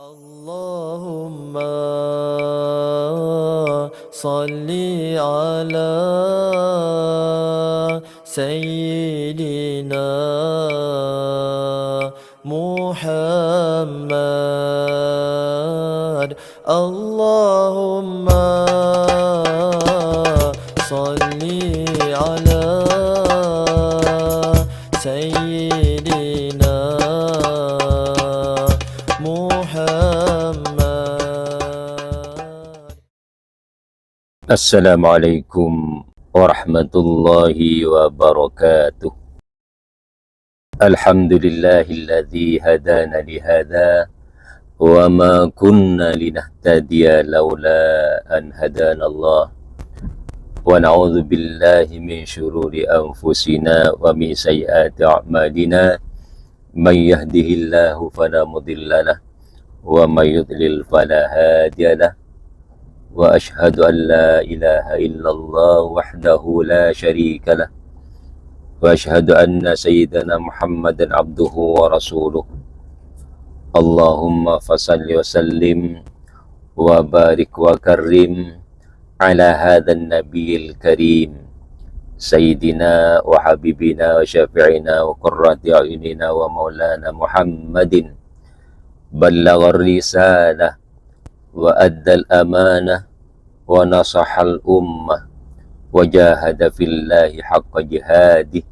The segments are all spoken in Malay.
اللهم صل على سيدنا محمد. اللهم صل على سيدنا محمد. Assalamualaikum warahmatullahi wabarakatuh. Alhamdulillahilladzi hadana lihada wa ma kunna linahtadiya laula an hadana Allah. Wa na'udzu billahi min syururi anfusina wa min sayyiati a'malina. May yahdihillahu fala mudilla lahu wa may yudlil fala hadiya lahu. Wa ashhadu an la ilaha illallah wahdahu la syarika lah. Wa ashhadu anna sayyidana Muhammadan abduhu wa rasuluh. Allahumma fasalli wa sallim wa barik wa karim ala hadhan nabiyil karim sayyidina wa habibina wa syafi'ina wa qurrati a'yunina wa maulana Muhammadin ballaghar risalah wa addal amanah wa nasahal ummah wa jahada fillahi haqqa jihadih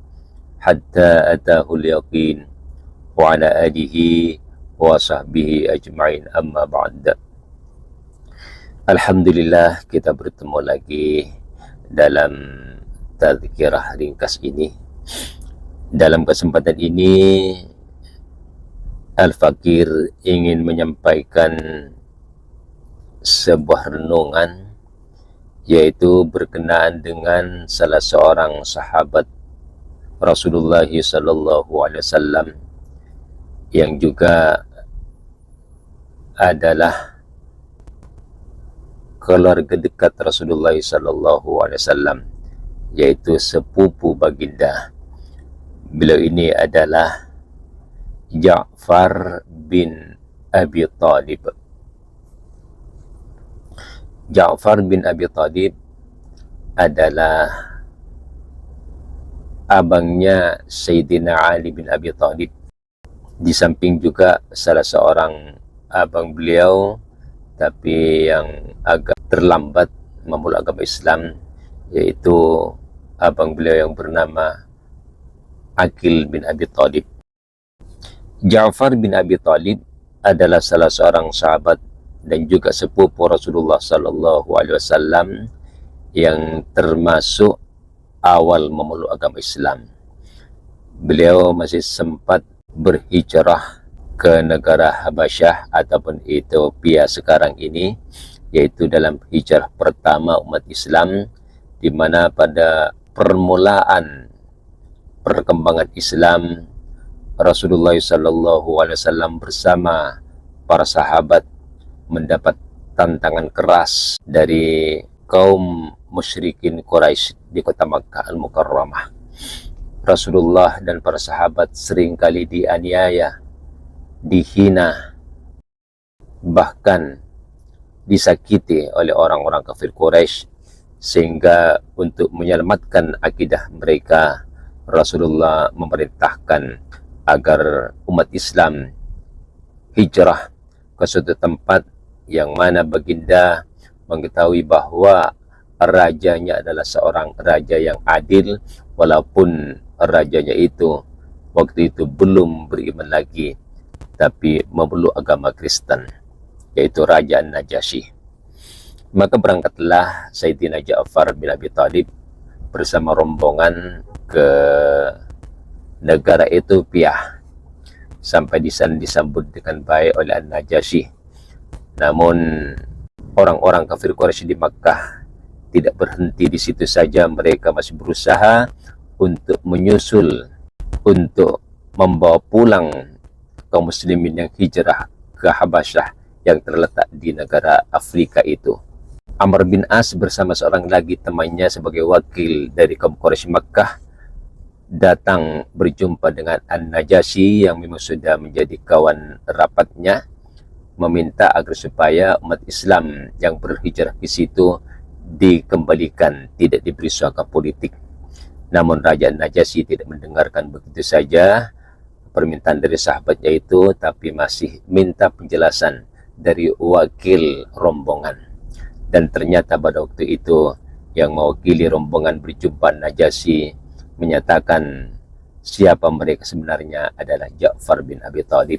hatta atahul yaqin wa ala alihi wa sahbihi ajma'in, amma ba'd. Alhamdulillah, kita bertemu lagi dalam tazkirah ringkas ini. Dalam kesempatan ini Al-Fakir ingin menyampaikan sebuah renungan, yaitu berkenaan dengan salah seorang sahabat Rasulullah SAW yang juga adalah keluarga dekat Rasulullah SAW, yaitu sepupu baginda. Beliau ini adalah Ja'far bin Abi Thalib. Ja'far bin Abi Thalib adalah abangnya Sayyidina Ali bin Abi Thalib. Di samping juga salah seorang abang beliau, tapi yang agak terlambat memeluk agama Islam, yaitu abang beliau yang bernama Aqil bin Abi Thalib. Ja'far bin Abi Thalib adalah salah seorang sahabat dan juga sepupu Rasulullah SAW yang termasuk awal memeluk agama Islam. Beliau masih sempat berhijrah ke negara Habasyah ataupun Ethiopia sekarang ini, yaitu dalam hijrah pertama umat Islam, di mana pada permulaan perkembangan Islam, Rasulullah SAW bersama para sahabat mendapat tantangan keras dari kaum musyrikin Quraisy di kota Makkah Al-Mukarramah. Rasulullah dan para sahabat seringkali dianiaya, dihina, bahkan disakiti oleh orang-orang kafir Quraisy, sehingga untuk menyelamatkan akidah mereka, Rasulullah memerintahkan agar umat Islam hijrah ke suatu tempat yang mana baginda mengetahui bahwa rajanya adalah seorang raja yang adil, walaupun rajanya itu waktu itu belum beriman lagi, tapi memeluk agama Kristen, yaitu Raja Najasyi. Maka berangkatlah Sayyidina Ja'far bin Abi Thalib bersama rombongan ke negara Ethiopia. Sampai di sana disambut dengan baik oleh An-Najasyi. Namun orang-orang kafir Quraisy di Makkah tidak berhenti di situ saja. Mereka masih berusaha untuk menyusul, untuk membawa pulang kaum muslimin yang hijrah ke Habasyah yang terletak di negara Afrika itu. Amr bin As bersama seorang lagi temannya sebagai wakil dari kaum Quraisy Makkah datang berjumpa dengan An-Najasyi yang memang sudah menjadi kawan rapatnya, meminta agar supaya umat Islam yang berhijrah ke situ dikembalikan, tidak diberi suaka politik. Namun Raja Najasyi tidak mendengarkan begitu saja permintaan dari sahabatnya itu, tapi masih minta penjelasan dari wakil rombongan. Dan ternyata pada waktu itu yang mewakili rombongan berjumpa Najasyi menyatakan siapa mereka sebenarnya adalah Ja'far bin Abi Thalib.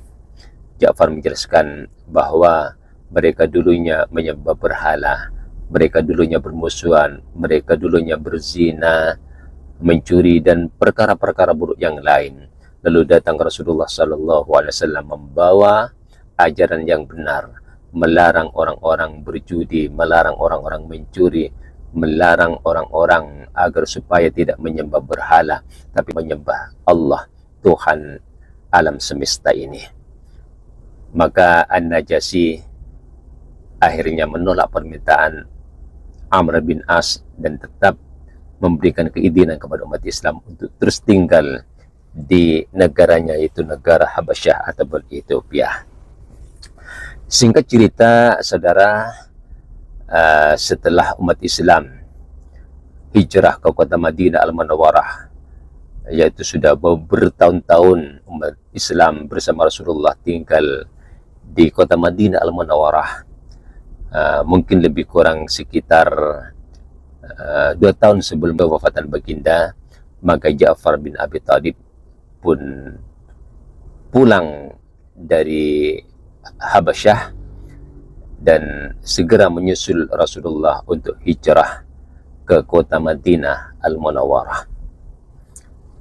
Ja'far menjelaskan bahwa mereka dulunya menyembah berhala, mereka dulunya bermusuhan, mereka dulunya berzina, mencuri dan perkara-perkara buruk yang lain. Lalu datang Rasulullah SAW membawa ajaran yang benar, melarang orang-orang berjudi, melarang orang-orang mencuri, melarang orang-orang agar supaya tidak menyembah berhala, tapi menyembah Allah, Tuhan alam semesta ini. Maka An-Najasyi akhirnya menolak permintaan Amr bin As dan tetap memberikan keizinan kepada umat Islam untuk terus tinggal di negaranya, yaitu negara Habasyah ataupun Ethiopia. Singkat cerita, saudara, setelah umat Islam hijrah ke kota Madinah Al-Munawwarah, yaitu sudah bertahun-tahun umat Islam bersama Rasulullah tinggal di kota Madinah Al-Munawwarah, mungkin lebih kurang sekitar 2 tahun sebelum kewafatan baginda, maka Ja'far bin Abi Thalib pun pulang dari Habasyah dan segera menyusul Rasulullah untuk hijrah ke kota Madinah Al-Munawwarah.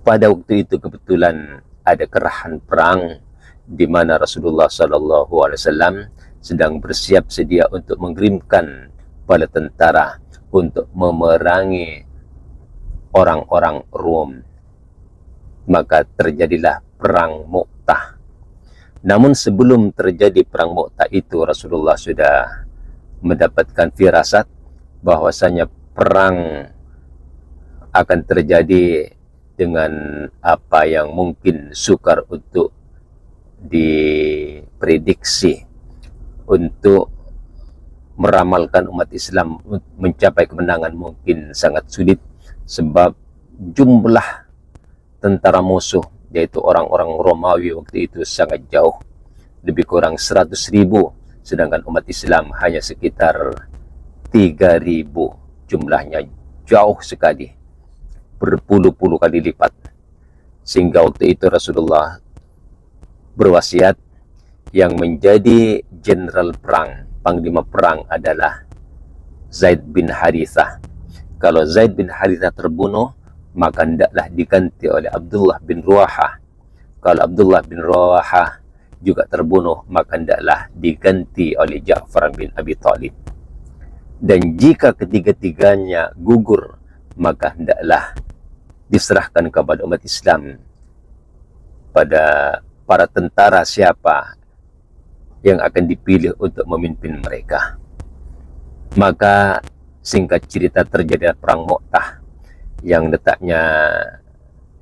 Pada waktu itu kebetulan ada kerahan perang di mana Rasulullah SAW sedang bersiap sedia untuk mengirimkan bala tentara untuk memerangi orang-orang Rom. Maka terjadilah perang Mu'tah. Namun sebelum terjadi perang Mu'tah itu, Rasulullah sudah mendapatkan firasat bahwasanya perang akan terjadi dengan apa yang mungkin sukar untuk diprediksi. Untuk meramalkan umat Islam mencapai kemenangan mungkin sangat sulit, sebab jumlah tentara musuh, yaitu orang-orang Romawi waktu itu sangat jauh, lebih kurang 100.000, sedangkan umat Islam hanya sekitar 3.000. Jumlahnya jauh sekali, berpuluh-puluh kali lipat. Sehingga waktu itu Rasulullah berwasiat yang menjadi jenderal perang, panglima perang adalah Zaid bin Harithah. Kalau Zaid bin Harithah terbunuh, maka hendaklah diganti oleh Abdullah bin Ruwahah. Kalau Abdullah bin Ruwahah juga terbunuh, maka hendaklah diganti oleh Ja'far bin Abi Thalib. Dan jika ketiga-tiganya gugur, maka hendaklah diserahkan kepada umat Islam, pada para tentara siapa yang akan dipilih untuk memimpin mereka. Maka singkat cerita terjadi perang Mu'tah yang letaknya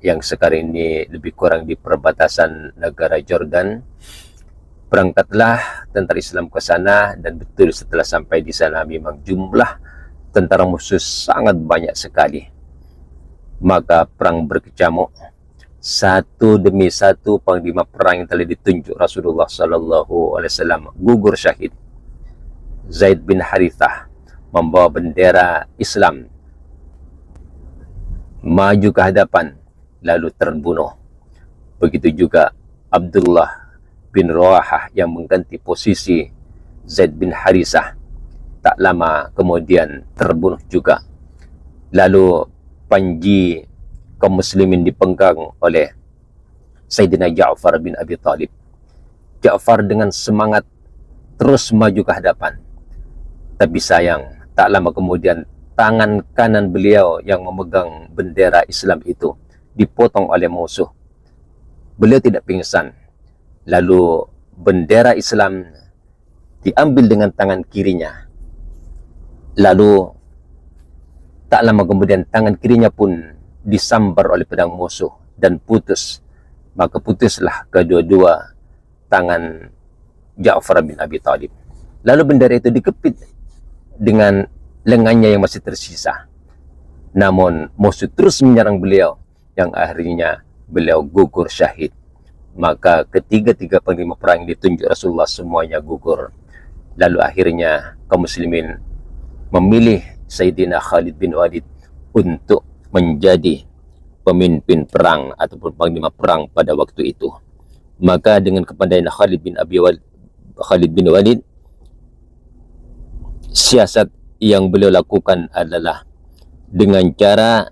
yang sekarang ini lebih kurang di perbatasan negara Jordan. Berangkatlah tentara Islam ke sana, dan betul setelah sampai di sana memang jumlah tentara musuh sangat banyak sekali. Maka perang berkecamuk, satu demi satu panglima perang yang telah ditunjuk Rasulullah SAW gugur syahid. Zaid bin Harithah membawa bendera Islam maju ke hadapan, lalu terbunuh. Begitu juga Abdullah bin Ruwahah yang mengganti posisi Zaid bin Harithah, tak lama kemudian terbunuh juga. Lalu panji kaum muslimin dipenggang oleh Sayyidina Ja'far bin Abi Thalib. Ja'far dengan semangat terus maju ke hadapan, tapi sayang, tak lama kemudian tangan kanan beliau yang memegang bendera Islam itu dipotong oleh musuh. Beliau tidak pingsan, lalu bendera Islam diambil dengan tangan kirinya. Lalu tak lama kemudian tangan kirinya pun disambar oleh pedang musuh dan putus. Maka putuslah kedua-dua tangan Ja'far bin Abi Talib. Lalu bendera itu dikepit dengan lengannya yang masih tersisa. Namun musuh terus menyerang beliau, yang akhirnya beliau gugur syahid. Maka ketiga-tiga panglima perang yang ditunjuk Rasulullah semuanya gugur. Lalu akhirnya kaum muslimin memilih Sayyidina Khalid bin Walid untuk menjadi pemimpin perang ataupun panglima perang pada waktu itu. Maka dengan kepandaian Khalid bin Walid, siasat yang beliau lakukan adalah dengan cara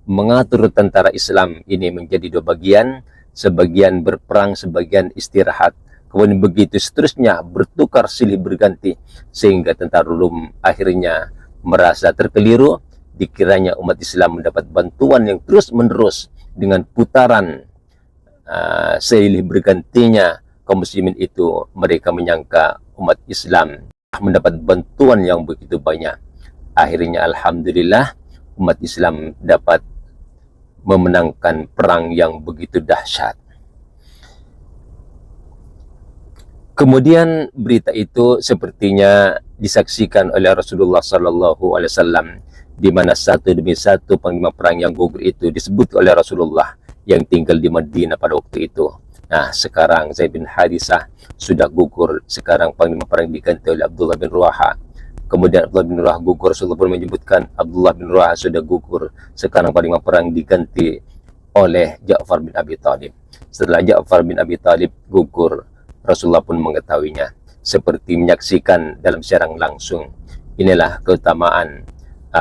mengatur tentara Islam ini menjadi dua bagian, sebagian berperang, sebagian istirahat. Kemudian begitu seterusnya, bertukar silih berganti, sehingga tentara Rum akhirnya merasa terkeliru, dikiranya umat Islam mendapat bantuan yang terus-menerus. Dengan putaran silih bergantinya kaum muslimin itu, mereka menyangka umat Islam mendapat bantuan yang begitu banyak. Akhirnya alhamdulillah umat Islam dapat memenangkan perang yang begitu dahsyat. Kemudian berita itu sepertinya disaksikan oleh Rasulullah SAW, di mana satu demi satu panglima perang yang gugur itu disebut oleh Rasulullah yang tinggal di Madinah pada waktu itu. Nah, sekarang Zaid bin Harithah sudah gugur. Sekarang panglima perang diganti oleh Abdullah bin Ruwaha. Kemudian Abdullah bin Ruwaha gugur. Rasulullah pun menyebutkan Abdullah bin Ruwaha sudah gugur. Sekarang panglima perang diganti oleh Ja'far bin Abi Talib. Setelah Ja'far bin Abi Talib gugur, Rasulullah pun mengetahuinya, seperti menyaksikan dalam siaran langsung. Inilah keutamaan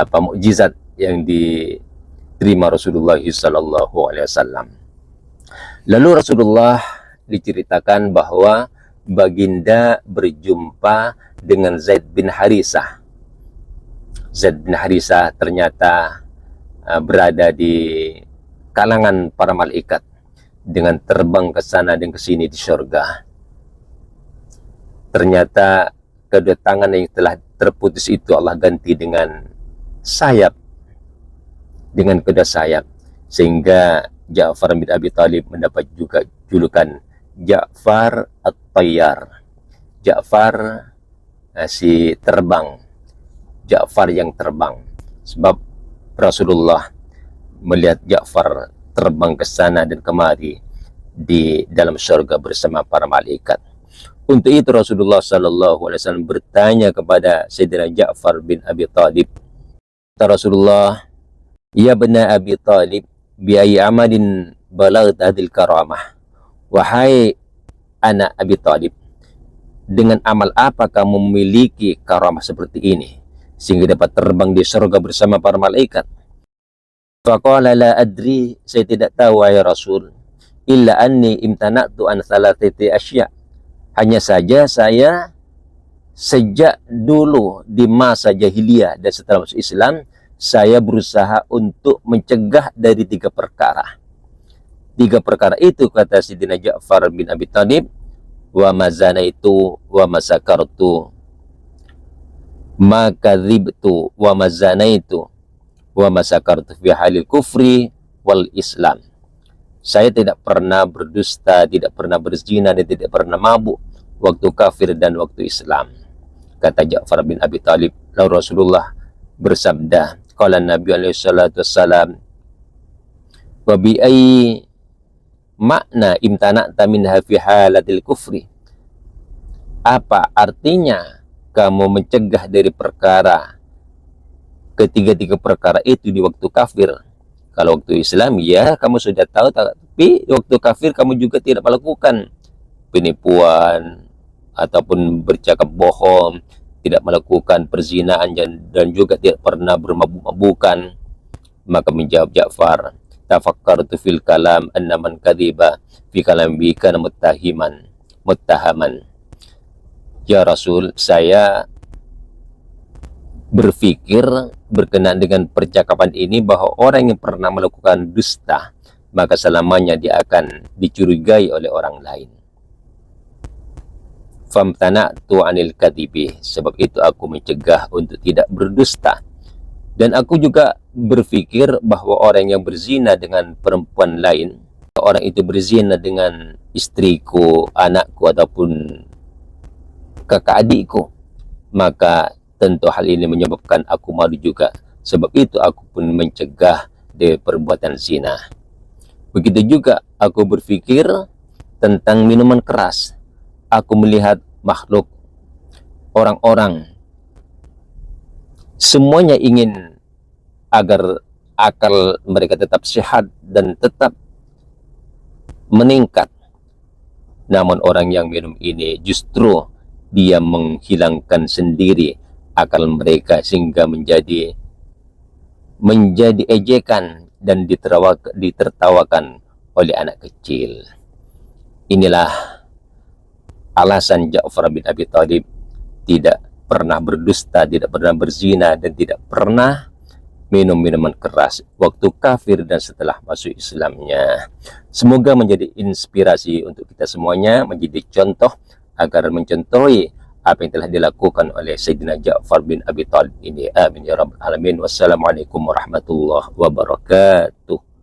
mukjizat yang diterima Rasulullah SAW. Lalu Rasulullah diceritakan bahwa baginda berjumpa dengan Zaid bin Harithah. Zaid bin Harithah ternyata berada di kalangan para malaikat dengan terbang ke sana dan ke sini di surga. Ternyata kedua tangan yang telah terputus itu Allah ganti dengan sayap, dengan kedua sayap, sehingga Ja'far bin Abi Talib mendapat juga julukan Ja'far At-Tayyar. Ja'far si terbang, Ja'far yang terbang. Sebab Rasulullah melihat Ja'far terbang ke sana dan kemari di dalam surga bersama para malaikat. Untuk itu Rasulullah SAW bertanya kepada Sayyidina Ja'far bin Abi Talib. Kata Rasulullah, "Ya bena Abi Talib, biayi amalin balaghat hadil karamah." Wahai anak Abi Talib, dengan amal apa kamu memiliki karamah seperti ini sehingga dapat terbang di surga bersama para malaikat? Faqala la adri, saya tidak tahu ya Rasul, illa anni imtana'tu an thalathati asya'. Hanya saja saya sejak dulu di masa jahiliyah dan setelah masuk Islam, saya berusaha untuk mencegah dari 3 perkara. 3 perkara itu, kata Sayyidina Ja'far bin Abi Talib, wa mazanaitu wa masakartu ma kadzibtu wa mazanaitu wa masakartu fi halil kufri wal Islam. Saya tidak pernah berdusta, tidak pernah berzina, dan tidak pernah mabuk waktu kafir dan waktu Islam, kata Ja'far bin Abi Talib. Lalu Rasulullah bersabda, qala Nabi alaihi salatu wassalam, wa bi ayyi makna imtana'ta minha fi halatil kufri. Apa artinya kamu mencegah dari perkara, ketiga-tiga perkara itu di waktu kafir? Kalau waktu Islam, ya kamu sudah tahu, tapi waktu kafir kamu juga tidak melakukan penipuan ataupun bercakap bohong, tidak melakukan perzinaan dan juga tidak pernah bermabuk-mabukan. Maka menjawab Ja'far, tafakkartu fil kalam anna man kadhiba fi kalam bi kana muttahaman. Ya Rasul, saya berpikir berkenaan dengan percakapan ini bahwa orang yang pernah melakukan dusta, maka selamanya dia akan dicurigai oleh orang lain. Famtana'tu anil kadhibi, sebab itu aku mencegah untuk tidak berdusta. Dan aku juga berpikir bahwa orang yang berzina dengan perempuan lain, orang itu berzina dengan istriku, anakku, ataupun kakak adikku, maka tentu hal ini menyebabkan aku malu juga. Sebab itu aku pun mencegah dari perbuatan zina. Begitu juga aku berpikir tentang minuman keras. Aku melihat makhluk, orang-orang, semuanya ingin agar akal mereka tetap sehat dan tetap meningkat. Namun orang yang minum ini justru dia menghilangkan sendiri akal mereka sehingga menjadi ejekan dan ditertawakan oleh anak kecil. Inilah alasan Ja'far bin Abi Thalib tidak pernah berdusta, tidak pernah berzina, dan tidak pernah minum minuman keras waktu kafir dan setelah masuk Islamnya. Semoga menjadi inspirasi untuk kita semuanya, menjadi contoh agar mencontohi apa yang telah dilakukan oleh Sayyidina Ja'far bin Abi Thalib ini. Amin ya rabbal alamin. Wassalamualaikum warahmatullahi wabarakatuh.